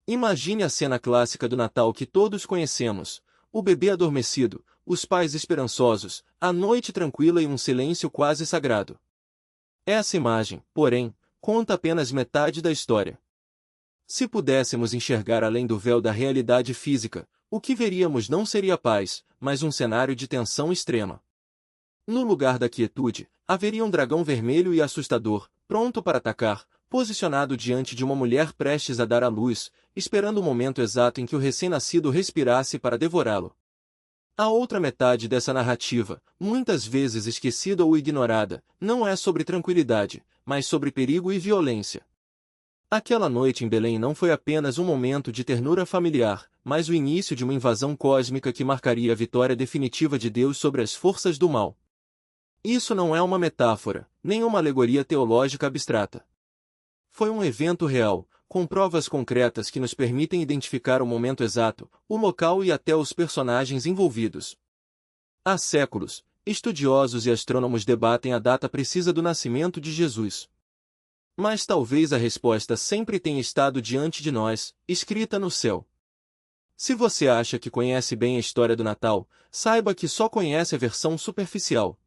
Imagine a cena clássica do Natal que todos conhecemos: o bebê adormecido, os pais esperançosos, a noite tranquila e um silêncio quase sagrado. Essa imagem, porém, conta apenas metade da história. Se pudéssemos enxergar além do véu da realidade física, o que veríamos não seria paz, mas um cenário de tensão extrema. No lugar da quietude, haveria um dragão vermelho e assustador, pronto para atacar, posicionado diante de uma mulher prestes a dar à luz, esperando o momento exato em que o recém-nascido respirasse para devorá-lo. A outra metade dessa narrativa, muitas vezes esquecida ou ignorada, não é sobre tranquilidade, mas sobre perigo e violência. Aquela noite em Belém não foi apenas um momento de ternura familiar, mas o início de uma invasão cósmica que marcaria a vitória definitiva de Deus sobre as forças do mal. Isso não é uma metáfora, nem uma alegoria teológica abstrata. Foi um evento real, com provas concretas que nos permitem identificar o momento exato, o local e até os personagens envolvidos. Há séculos, estudiosos e astrônomos debatem a data precisa do nascimento de Jesus. Mas talvez a resposta sempre tenha estado diante de nós, escrita no céu. Se você acha que conhece bem a história do Natal, saiba que só conhece a versão superficial.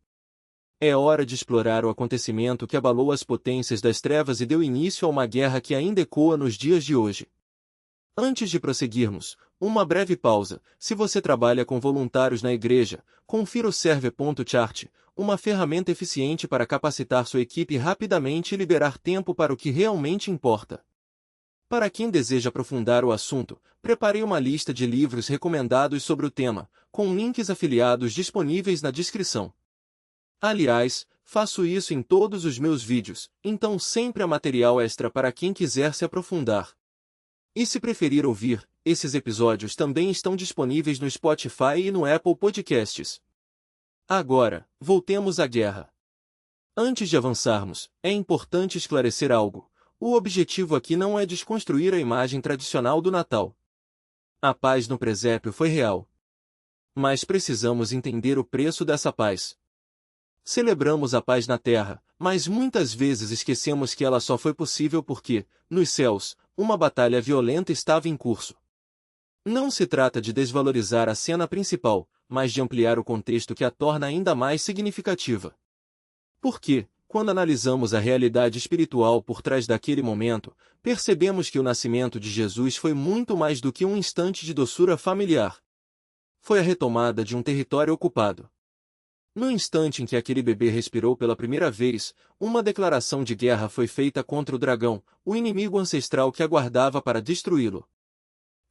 É hora de explorar o acontecimento que abalou as potências das trevas e deu início a uma guerra que ainda ecoa nos dias de hoje. Antes de prosseguirmos, uma breve pausa. Se você trabalha com voluntários na igreja, confira o Serve.chart, uma ferramenta eficiente para capacitar sua equipe rapidamente e liberar tempo para o que realmente importa. Para quem deseja aprofundar o assunto, preparei uma lista de livros recomendados sobre o tema, com links afiliados disponíveis na descrição. Aliás, faço isso em todos os meus vídeos, então sempre há material extra para quem quiser se aprofundar. E se preferir ouvir, esses episódios também estão disponíveis no Spotify e no Apple Podcasts. Agora, voltemos à guerra. Antes de avançarmos, é importante esclarecer algo. O objetivo aqui não é desconstruir a imagem tradicional do Natal. A paz no presépio foi real. Mas precisamos entender o preço dessa paz. Celebramos a paz na terra, mas muitas vezes esquecemos que ela só foi possível porque, nos céus, uma batalha violenta estava em curso. Não se trata de desvalorizar a cena principal, mas de ampliar o contexto que a torna ainda mais significativa. Porque, quando analisamos a realidade espiritual por trás daquele momento, percebemos que o nascimento de Jesus foi muito mais do que um instante de doçura familiar. Foi a retomada de um território ocupado. No instante em que aquele bebê respirou pela primeira vez, uma declaração de guerra foi feita contra o dragão, o inimigo ancestral que aguardava para destruí-lo.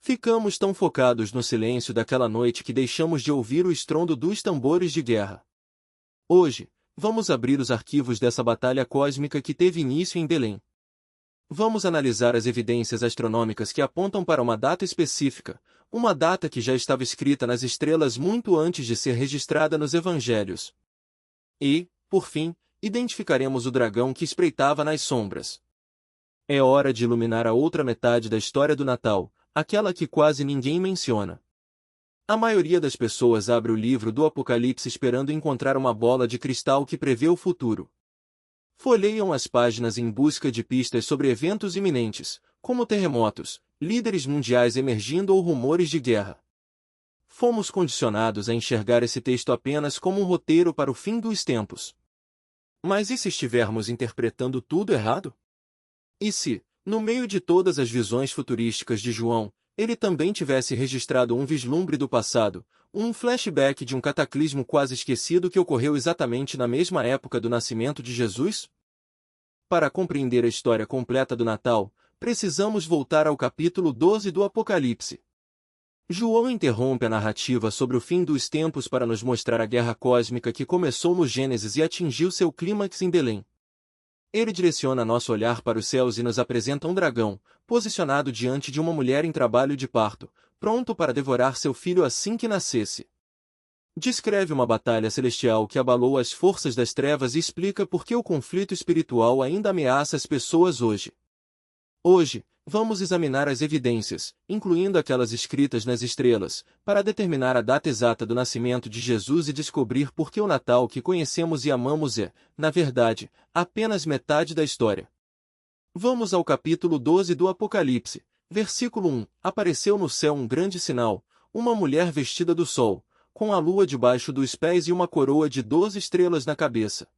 Ficamos tão focados no silêncio daquela noite que deixamos de ouvir o estrondo dos tambores de guerra. Hoje, vamos abrir os arquivos dessa batalha cósmica que teve início em Belém. Vamos analisar as evidências astronômicas que apontam para uma data específica, uma data que já estava escrita nas estrelas muito antes de ser registrada nos evangelhos. E, por fim, identificaremos o dragão que espreitava nas sombras. É hora de iluminar a outra metade da história do Natal, aquela que quase ninguém menciona. A maioria das pessoas abre o livro do Apocalipse esperando encontrar uma bola de cristal que prevê o futuro. Folheiam as páginas em busca de pistas sobre eventos iminentes, como terremotos, líderes mundiais emergindo ou rumores de guerra. Fomos condicionados a enxergar esse texto apenas como um roteiro para o fim dos tempos. Mas e se estivermos interpretando tudo errado? E se, no meio de todas as visões futurísticas de João, ele também tivesse registrado um vislumbre do passado, um flashback de um cataclismo quase esquecido que ocorreu exatamente na mesma época do nascimento de Jesus? Para compreender a história completa do Natal, precisamos voltar ao capítulo 12 do Apocalipse. João interrompe a narrativa sobre o fim dos tempos para nos mostrar a guerra cósmica que começou no Gênesis e atingiu seu clímax em Belém. Ele direciona nosso olhar para os céus e nos apresenta um dragão, posicionado diante de uma mulher em trabalho de parto, pronto para devorar seu filho assim que nascesse. Descreve uma batalha celestial que abalou as forças das trevas e explica por que o conflito espiritual ainda ameaça as pessoas hoje. Hoje, vamos examinar as evidências, incluindo aquelas escritas nas estrelas, para determinar a data exata do nascimento de Jesus e descobrir por que o Natal que conhecemos e amamos é, na verdade, apenas metade da história. Vamos ao capítulo 12 do Apocalipse, Versículo 1. Apareceu no céu um grande sinal, uma mulher vestida do sol, com a lua debaixo dos pés e uma coroa de 12 estrelas na cabeça.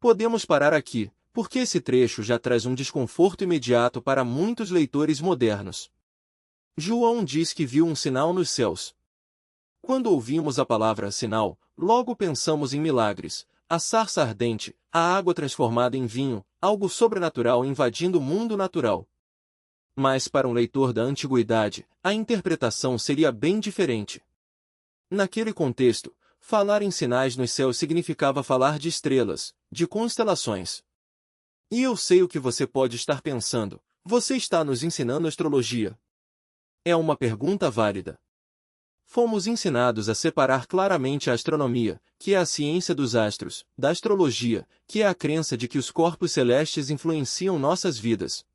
Podemos parar aqui, porque esse trecho já traz um desconforto imediato para muitos leitores modernos. João diz que viu um sinal nos céus. Quando ouvimos a palavra sinal, logo pensamos em milagres, a sarça ardente, a água transformada em vinho, algo sobrenatural invadindo o mundo natural. Mas para um leitor da antiguidade, a interpretação seria bem diferente. Naquele contexto, falar em sinais nos céus significava falar de estrelas, de constelações. E eu sei o que você pode estar pensando: você está nos ensinando astrologia? É uma pergunta válida. Fomos ensinados a separar claramente a astronomia, que é a ciência dos astros, da astrologia, que é a crença de que os corpos celestes influenciam nossas vidas.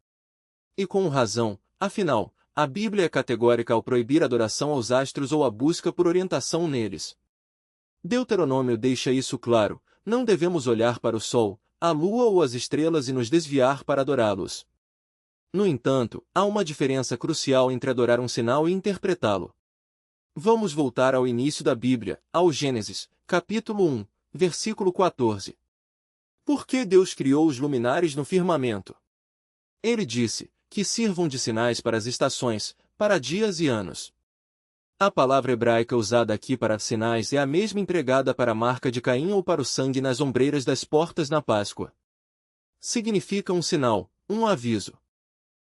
E com razão, afinal, a Bíblia é categórica ao proibir a adoração aos astros ou a busca por orientação neles. Deuteronômio deixa isso claro: não devemos olhar para o sol, a lua ou as estrelas e nos desviar para adorá-los. No entanto, há uma diferença crucial entre adorar um sinal e interpretá-lo. Vamos voltar ao início da Bíblia, ao Gênesis, capítulo 1, versículo 14. Por que Deus criou os luminares no firmamento? Ele disse que sirvam de sinais para as estações, para dias e anos. A palavra hebraica usada aqui para sinais é a mesma empregada para a marca de Caim ou para o sangue nas ombreiras das portas na Páscoa. Significa um sinal, um aviso.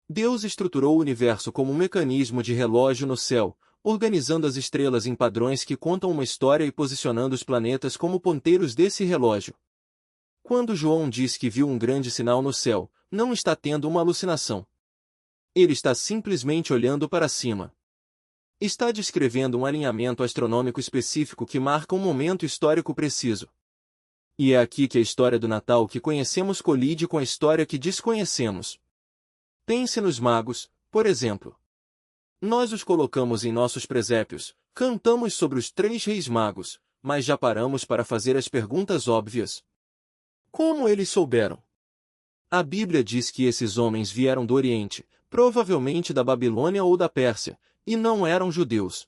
Deus estruturou o universo como um mecanismo de relógio no céu, organizando as estrelas em padrões que contam uma história e posicionando os planetas como ponteiros desse relógio. Quando João diz que viu um grande sinal no céu, não está tendo uma alucinação. Ele está simplesmente olhando para cima. Está descrevendo um alinhamento astronômico específico que marca um momento histórico preciso. E é aqui que a história do Natal que conhecemos colide com a história que desconhecemos. Pense nos magos, por exemplo. Nós os colocamos em nossos presépios, cantamos sobre os 3 reis magos, mas já paramos para fazer as perguntas óbvias. Como eles souberam? A Bíblia diz que esses homens vieram do Oriente, provavelmente da Babilônia ou da Pérsia, e não eram judeus.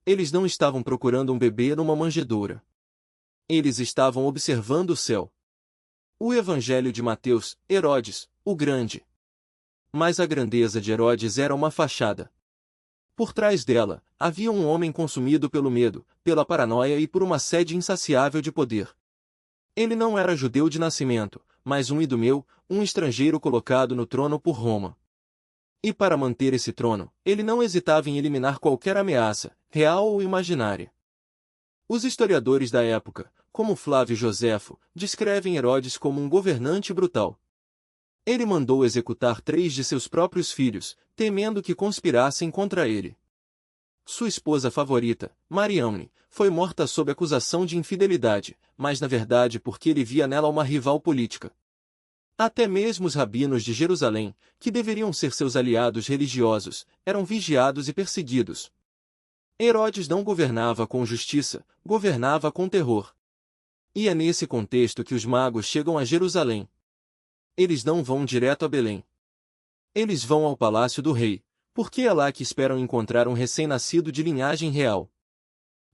Eles não estavam procurando um bebê numa manjedoura. Eles estavam observando o céu. O Evangelho de Mateus, Herodes, o Grande. Mas a grandeza de Herodes era uma fachada. Por trás dela, havia um homem consumido pelo medo, pela paranoia e por uma sede insaciável de poder. Ele não era judeu de nascimento, mas um idumeu, um estrangeiro colocado no trono por Roma. E para manter esse trono, ele não hesitava em eliminar qualquer ameaça, real ou imaginária. Os historiadores da época, como Flávio Joséfo, descrevem Herodes como um governante brutal. Ele mandou executar 3 de seus próprios filhos, temendo que conspirassem contra ele. Sua esposa favorita, Mariamne, foi morta sob acusação de infidelidade, mas na verdade porque ele via nela uma rival política. Até mesmo os rabinos de Jerusalém, que deveriam ser seus aliados religiosos, eram vigiados e perseguidos. Herodes não governava com justiça, governava com terror. E é nesse contexto que os magos chegam a Jerusalém. Eles não vão direto a Belém. Eles vão ao palácio do rei, porque é lá que esperam encontrar um recém-nascido de linhagem real.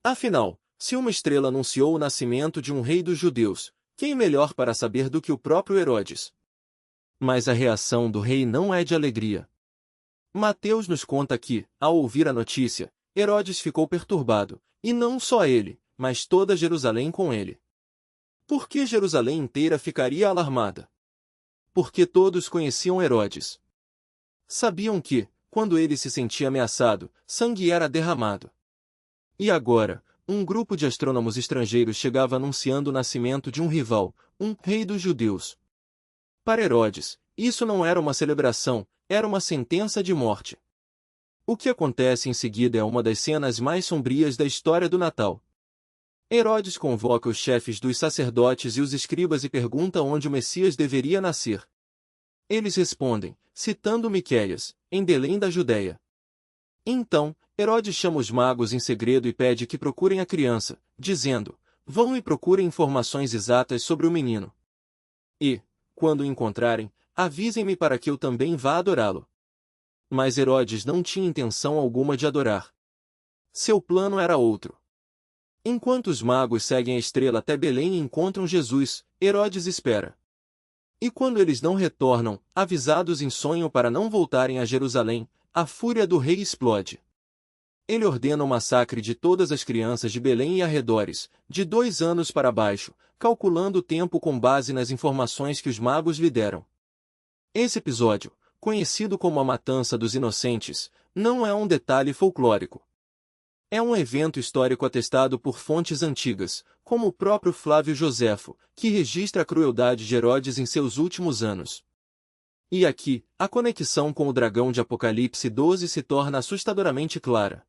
Afinal, se uma estrela anunciou o nascimento de um rei dos judeus, quem melhor para saber do que o próprio Herodes? Mas a reação do rei não é de alegria. Mateus nos conta que, ao ouvir a notícia, Herodes ficou perturbado, e não só ele, mas toda Jerusalém com ele. Por que Jerusalém inteira ficaria alarmada? Porque todos conheciam Herodes. Sabiam que, quando ele se sentia ameaçado, sangue era derramado. E agora, um grupo de astrônomos estrangeiros chegava anunciando o nascimento de um rival, um rei dos judeus. Para Herodes, isso não era uma celebração, era uma sentença de morte. O que acontece em seguida é uma das cenas mais sombrias da história do Natal. Herodes convoca os chefes dos sacerdotes e os escribas e pergunta onde o Messias deveria nascer. Eles respondem, citando Miqueias, em Belém da Judéia. Então, Herodes chama os magos em segredo e pede que procurem a criança, dizendo, vão e procurem informações exatas sobre o menino. E, quando o encontrarem, avisem-me para que eu também vá adorá-lo. Mas Herodes não tinha intenção alguma de adorar. Seu plano era outro. Enquanto os magos seguem a estrela até Belém e encontram Jesus, Herodes espera. E quando eles não retornam, avisados em sonho para não voltarem a Jerusalém, a fúria do rei explode. Ele ordena o massacre de todas as crianças de Belém e arredores, de 2 anos para baixo, calculando o tempo com base nas informações que os magos lhe deram. Esse episódio, conhecido como a Matança dos Inocentes, não é um detalhe folclórico. É um evento histórico atestado por fontes antigas, como o próprio Flávio Joséfo, que registra a crueldade de Herodes em seus últimos anos. E aqui, a conexão com o dragão de Apocalipse 12 se torna assustadoramente clara.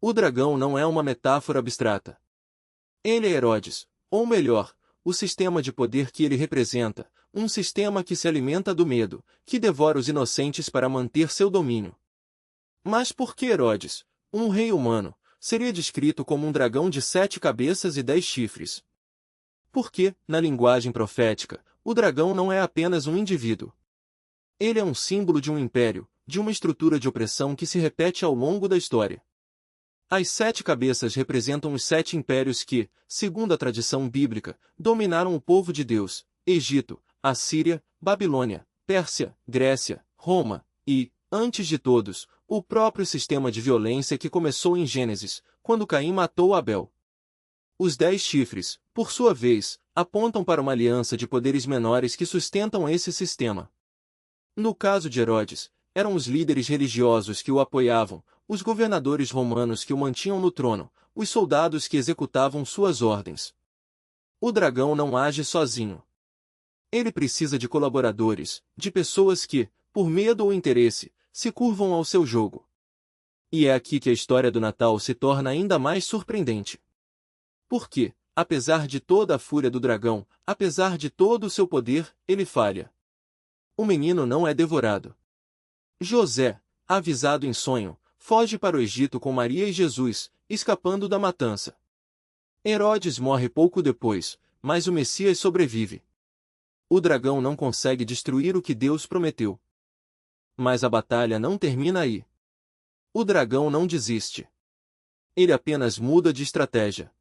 O dragão não é uma metáfora abstrata. Ele é Herodes, ou melhor, o sistema de poder que ele representa, um sistema que se alimenta do medo, que devora os inocentes para manter seu domínio. Mas por que Herodes, um rei humano, seria descrito como um dragão de 7 cabeças e 10 chifres? Porque, na linguagem profética, o dragão não é apenas um indivíduo. Ele é um símbolo de um império, de uma estrutura de opressão que se repete ao longo da história. As 7 cabeças representam os 7 impérios que, segundo a tradição bíblica, dominaram o povo de Deus: Egito, Assíria, Babilônia, Pérsia, Grécia, Roma e, antes de todos, o próprio sistema de violência que começou em Gênesis, quando Caim matou Abel. Os 10 chifres, por sua vez, apontam para uma aliança de poderes menores que sustentam esse sistema. No caso de Herodes, eram os líderes religiosos que o apoiavam, os governadores romanos que o mantinham no trono, os soldados que executavam suas ordens. O dragão não age sozinho. Ele precisa de colaboradores, de pessoas que, por medo ou interesse, se curvam ao seu jogo. E é aqui que a história do Natal se torna ainda mais surpreendente. Porque, apesar de toda a fúria do dragão, apesar de todo o seu poder, ele falha. O menino não é devorado. José, avisado em sonho, foge para o Egito com Maria e Jesus, escapando da matança. Herodes morre pouco depois, mas o Messias sobrevive. O dragão não consegue destruir o que Deus prometeu. Mas a batalha não termina aí. O dragão não desiste. Ele apenas muda de estratégia.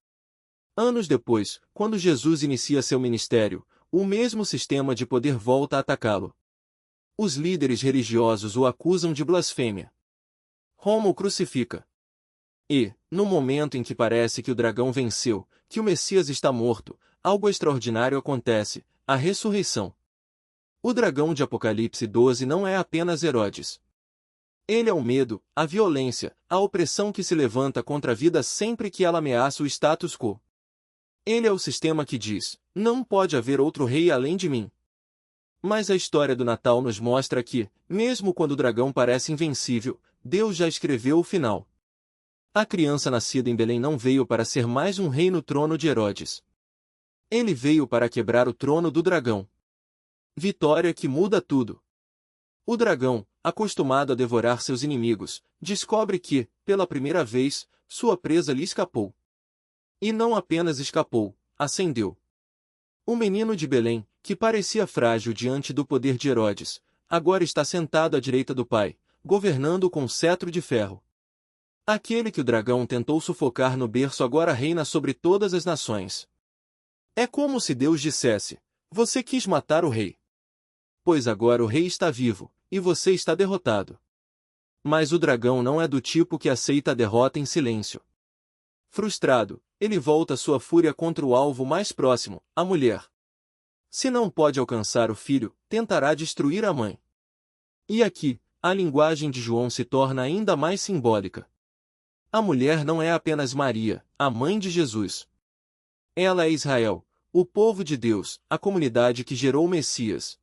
Anos depois, quando Jesus inicia seu ministério, o mesmo sistema de poder volta a atacá-lo. Os líderes religiosos o acusam de blasfêmia. Roma o crucifica. E, no momento em que parece que o dragão venceu, que o Messias está morto, algo extraordinário acontece: a ressurreição. O dragão de Apocalipse 12 não é apenas Herodes. Ele é o medo, a violência, a opressão que se levanta contra a vida sempre que ela ameaça o status quo. Ele é o sistema que diz: não pode haver outro rei além de mim. Mas a história do Natal nos mostra que, mesmo quando o dragão parece invencível, Deus já escreveu o final. A criança nascida em Belém não veio para ser mais um rei no trono de Herodes. Ele veio para quebrar o trono do dragão. Vitória que muda tudo. O dragão, acostumado a devorar seus inimigos, descobre que, pela primeira vez, sua presa lhe escapou. E não apenas escapou, ascendeu. O menino de Belém, que parecia frágil diante do poder de Herodes, agora está sentado à direita do Pai, governando com cetro de ferro. Aquele que o dragão tentou sufocar no berço agora reina sobre todas as nações. É como se Deus dissesse: você quis matar o rei. Pois agora o rei está vivo, e você está derrotado. Mas o dragão não é do tipo que aceita a derrota em silêncio. Frustrado, ele volta sua fúria contra o alvo mais próximo, a mulher. Se não pode alcançar o filho, tentará destruir a mãe. E aqui, a linguagem de João se torna ainda mais simbólica. A mulher não é apenas Maria, a mãe de Jesus. Ela é Israel, o povo de Deus, a comunidade que gerou o Messias.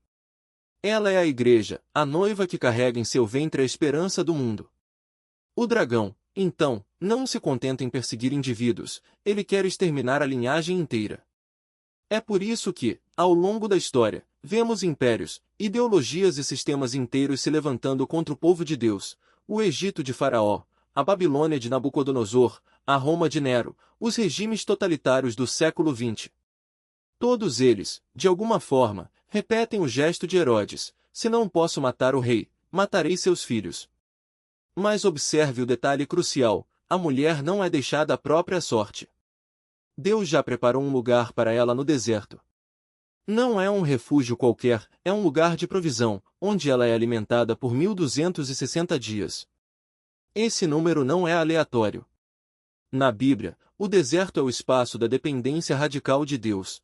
Ela é a igreja, a noiva que carrega em seu ventre a esperança do mundo. O dragão, então, não se contenta em perseguir indivíduos, ele quer exterminar a linhagem inteira. É por isso que, ao longo da história, vemos impérios, ideologias e sistemas inteiros se levantando contra o povo de Deus: o Egito de Faraó, a Babilônia de Nabucodonosor, a Roma de Nero, os regimes totalitários do século XX. Todos eles, de alguma forma, repetem o gesto de Herodes: se não posso matar o rei, matarei seus filhos. Mas observe o detalhe crucial: a mulher não é deixada à própria sorte. Deus já preparou um lugar para ela no deserto. Não é um refúgio qualquer, é um lugar de provisão, onde ela é alimentada por 1260 dias. Esse número não é aleatório. Na Bíblia, o deserto é o espaço da dependência radical de Deus.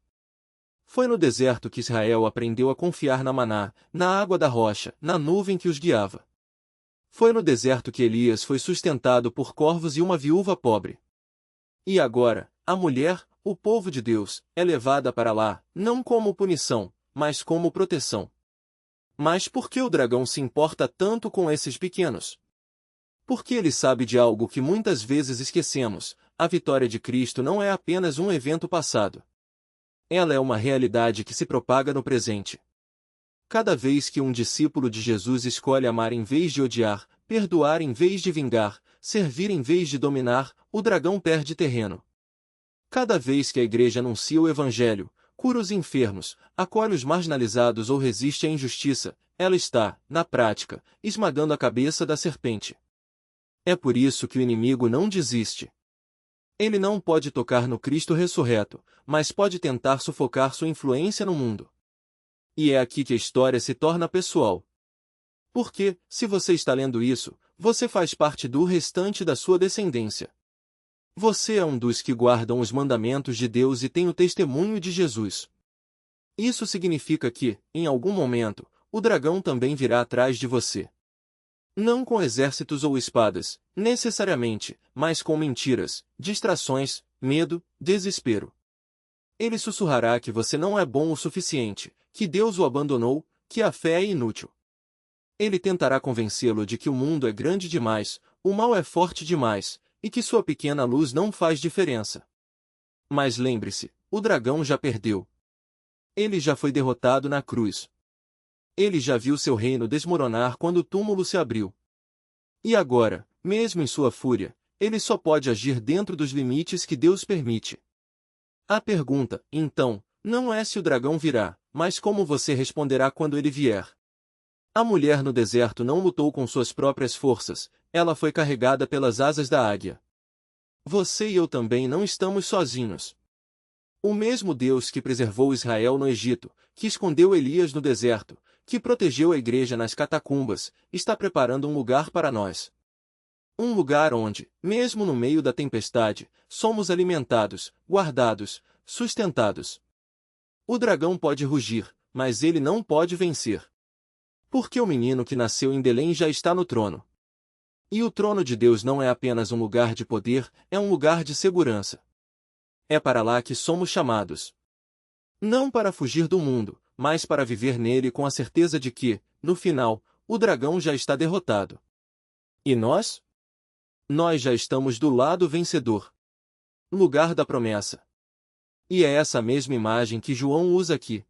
Foi no deserto que Israel aprendeu a confiar na maná, na água da rocha, na nuvem que os guiava. Foi no deserto que Elias foi sustentado por corvos e uma viúva pobre. E agora, a mulher, o povo de Deus, é levada para lá, não como punição, mas como proteção. Mas por que o dragão se importa tanto com esses pequenos? Porque ele sabe de algo que muitas vezes esquecemos: a vitória de Cristo não é apenas um evento passado. Ela é uma realidade que se propaga no presente. Cada vez que um discípulo de Jesus escolhe amar em vez de odiar, perdoar em vez de vingar, servir em vez de dominar, o dragão perde terreno. Cada vez que a igreja anuncia o evangelho, cura os enfermos, acolhe os marginalizados ou resiste à injustiça, ela está, na prática, esmagando a cabeça da serpente. É por isso que o inimigo não desiste. Ele não pode tocar no Cristo ressurreto, mas pode tentar sufocar sua influência no mundo. E é aqui que a história se torna pessoal. Porque, se você está lendo isso, você faz parte do restante da sua descendência. Você é um dos que guardam os mandamentos de Deus e tem o testemunho de Jesus. Isso significa que, em algum momento, o dragão também virá atrás de você. Não com exércitos ou espadas, necessariamente, mas com mentiras, distrações, medo, desespero. Ele sussurrará que você não é bom o suficiente, que Deus o abandonou, que a fé é inútil. Ele tentará convencê-lo de que o mundo é grande demais, o mal é forte demais, e que sua pequena luz não faz diferença. Mas lembre-se, o dragão já perdeu. Ele já foi derrotado na cruz. Ele já viu seu reino desmoronar quando o túmulo se abriu. E agora, mesmo em sua fúria, ele só pode agir dentro dos limites que Deus permite. A pergunta, então, não é se o dragão virá, mas como você responderá quando ele vier. A mulher no deserto não lutou com suas próprias forças, ela foi carregada pelas asas da águia. Você e eu também não estamos sozinhos. O mesmo Deus que preservou Israel no Egito, que escondeu Elias no deserto, que protegeu a igreja nas catacumbas, está preparando um lugar para nós. Um lugar onde, mesmo no meio da tempestade, somos alimentados, guardados, sustentados. O dragão pode rugir, mas ele não pode vencer. Porque o menino que nasceu em Belém já está no trono. E o trono de Deus não é apenas um lugar de poder, é um lugar de segurança. É para lá que somos chamados. Não para fugir do mundo, mas para viver nele com a certeza de que, no final, o dragão já está derrotado. E nós? Nós já estamos do lado vencedor. Lugar da promessa. E é essa mesma imagem que João usa aqui.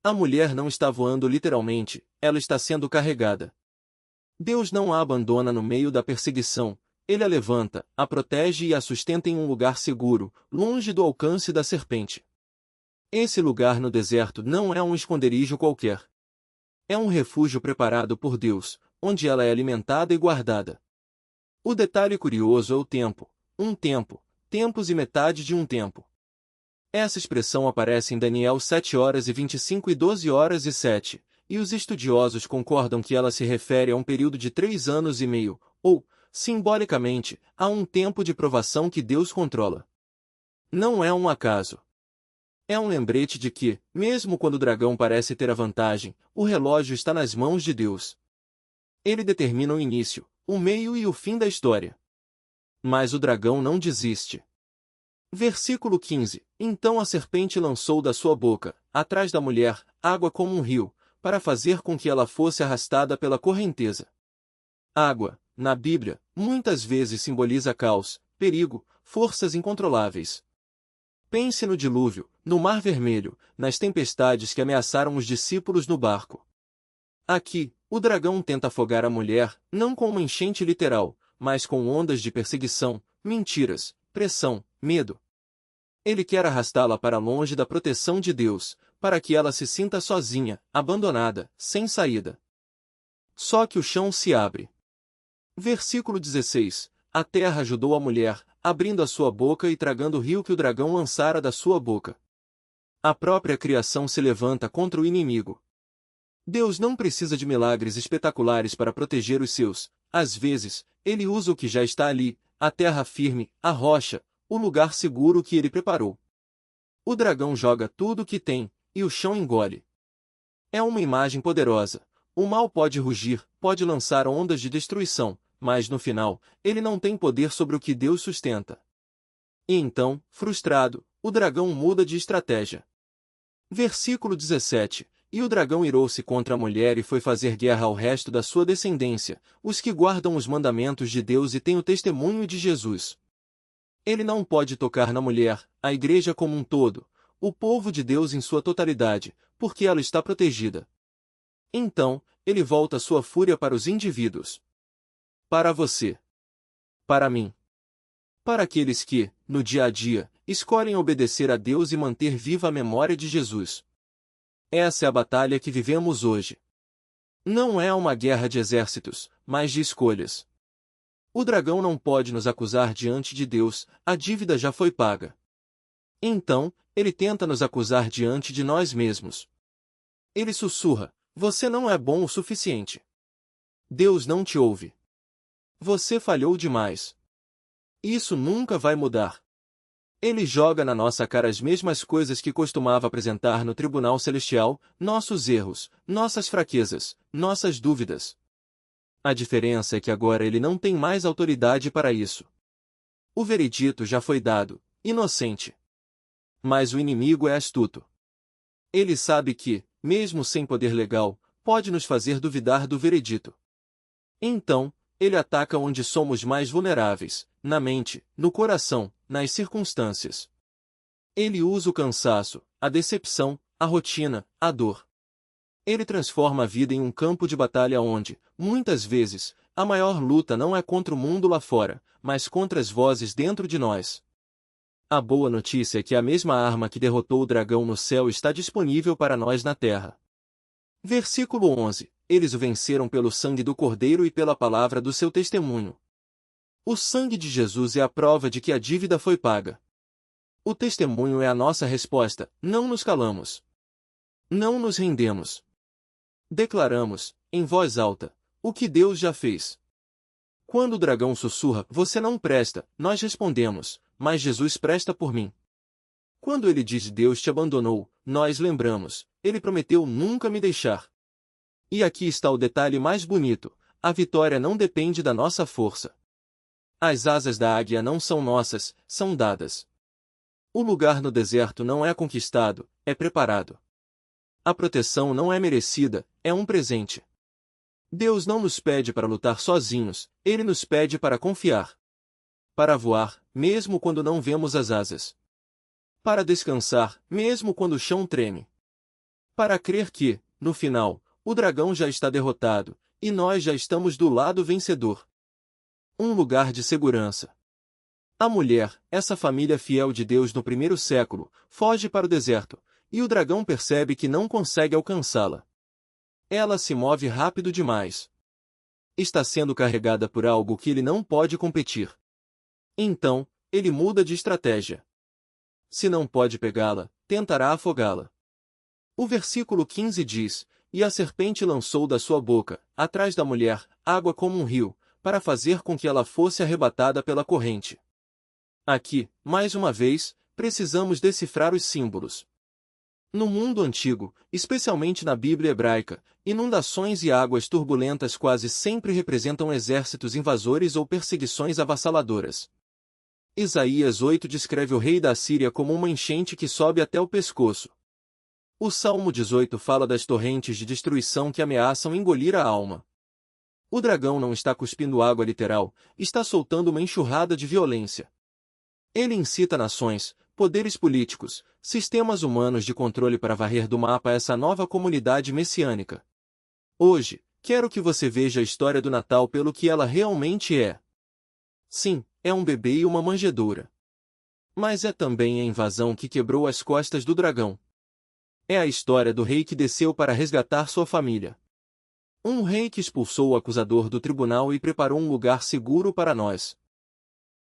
A mulher não está voando literalmente, ela está sendo carregada. Deus não a abandona no meio da perseguição, ele a levanta, a protege e a sustenta em um lugar seguro, longe do alcance da serpente. Esse lugar no deserto não é um esconderijo qualquer. É um refúgio preparado por Deus, onde ela é alimentada e guardada. O detalhe curioso é o tempo, um tempo, tempos e metade de um tempo. Essa expressão aparece em Daniel 7h25 e 12h07, e os estudiosos concordam que ela se refere a um período de 3 anos e meio, ou, simbolicamente, a um tempo de provação que Deus controla. Não é um acaso. É um lembrete de que, mesmo quando o dragão parece ter a vantagem, o relógio está nas mãos de Deus. Ele determina o início, o meio e o fim da história. Mas o dragão não desiste. Versículo 15. Então a serpente lançou da sua boca, atrás da mulher, água como um rio, para fazer com que ela fosse arrastada pela correnteza. Água, na Bíblia, muitas vezes simboliza caos, perigo, forças incontroláveis. Pense no dilúvio, no Mar Vermelho, nas tempestades que ameaçaram os discípulos no barco. Aqui, o dragão tenta afogar a mulher, não com uma enchente literal, mas com ondas de perseguição, mentiras, pressão, medo. Ele quer arrastá-la para longe da proteção de Deus, para que ela se sinta sozinha, abandonada, sem saída. Só que o chão se abre. Versículo 16. A terra ajudou a mulher, abrindo a sua boca e tragando o rio que o dragão lançara da sua boca. A própria criação se levanta contra o inimigo. Deus não precisa de milagres espetaculares para proteger os seus. Às vezes, ele usa o que já está ali, a terra firme, a rocha, o lugar seguro que ele preparou. O dragão joga tudo o que tem, e o chão engole. É uma imagem poderosa. O mal pode rugir, pode lançar ondas de destruição, mas no final, ele não tem poder sobre o que Deus sustenta. E então, frustrado, o dragão muda de estratégia. Versículo 17. E o dragão irou-se contra a mulher e foi fazer guerra ao resto da sua descendência, os que guardam os mandamentos de Deus e têm o testemunho de Jesus. Ele não pode tocar na mulher, a igreja como um todo, o povo de Deus em sua totalidade, porque ela está protegida. Então, ele volta sua fúria para os indivíduos. Para você. Para mim. Para aqueles que, no dia a dia, escolhem obedecer a Deus e manter viva a memória de Jesus. Essa é a batalha que vivemos hoje. Não é uma guerra de exércitos, mas de escolhas. O dragão não pode nos acusar diante de Deus, a dívida já foi paga. Então, ele tenta nos acusar diante de nós mesmos. Ele sussurra: você não é bom o suficiente. Deus não te ouve. Você falhou demais. Isso nunca vai mudar. Ele joga na nossa cara as mesmas coisas que costumava apresentar no tribunal celestial, nossos erros, nossas fraquezas, nossas dúvidas. A diferença é que agora ele não tem mais autoridade para isso. O veredito já foi dado, inocente. Mas o inimigo é astuto. Ele sabe que, mesmo sem poder legal, pode nos fazer duvidar do veredito. Então, ele ataca onde somos mais vulneráveis, na mente, no coração, nas circunstâncias. Ele usa o cansaço, a decepção, a rotina, a dor. Ele transforma a vida em um campo de batalha onde, muitas vezes, a maior luta não é contra o mundo lá fora, mas contra as vozes dentro de nós. A boa notícia é que a mesma arma que derrotou o dragão no céu está disponível para nós na terra. Versículo 11. Eles o venceram pelo sangue do Cordeiro e pela palavra do seu testemunho. O sangue de Jesus é a prova de que a dívida foi paga. O testemunho é a nossa resposta: não nos calamos. Não nos rendemos. Declaramos, em voz alta, o que Deus já fez. Quando o dragão sussurra: você não presta, nós respondemos: mas Jesus presta por mim. Quando ele diz: Deus te abandonou, nós lembramos: ele prometeu nunca me deixar. E aqui está o detalhe mais bonito: a vitória não depende da nossa força. As asas da águia não são nossas, são dadas. O lugar no deserto não é conquistado, é preparado. A proteção não é merecida, é um presente. Deus não nos pede para lutar sozinhos, Ele nos pede para confiar. Para voar, mesmo quando não vemos as asas. Para descansar, mesmo quando o chão treme. Para crer que, no final, o dragão já está derrotado, e nós já estamos do lado vencedor. Um lugar de segurança. A mulher, essa família fiel de Deus no primeiro século, foge para o deserto, e o dragão percebe que não consegue alcançá-la. Ela se move rápido demais. Está sendo carregada por algo que ele não pode competir. Então, ele muda de estratégia. Se não pode pegá-la, tentará afogá-la. O versículo 15 diz: e a serpente lançou da sua boca, atrás da mulher, água como um rio, para fazer com que ela fosse arrebatada pela corrente. Aqui, mais uma vez, precisamos decifrar os símbolos. No mundo antigo, especialmente na Bíblia hebraica, inundações e águas turbulentas quase sempre representam exércitos invasores ou perseguições avassaladoras. Isaías 8 descreve o rei da Assíria como uma enchente que sobe até o pescoço. O Salmo 18 fala das torrentes de destruição que ameaçam engolir a alma. O dragão não está cuspindo água literal, está soltando uma enxurrada de violência. Ele incita nações, poderes políticos, sistemas humanos de controle para varrer do mapa essa nova comunidade messiânica. Hoje, quero que você veja a história do Natal pelo que ela realmente é. Sim, é um bebê e uma manjedoura. Mas é também a invasão que quebrou as costas do dragão. É a história do rei que desceu para resgatar sua família. Um rei que expulsou o acusador do tribunal e preparou um lugar seguro para nós.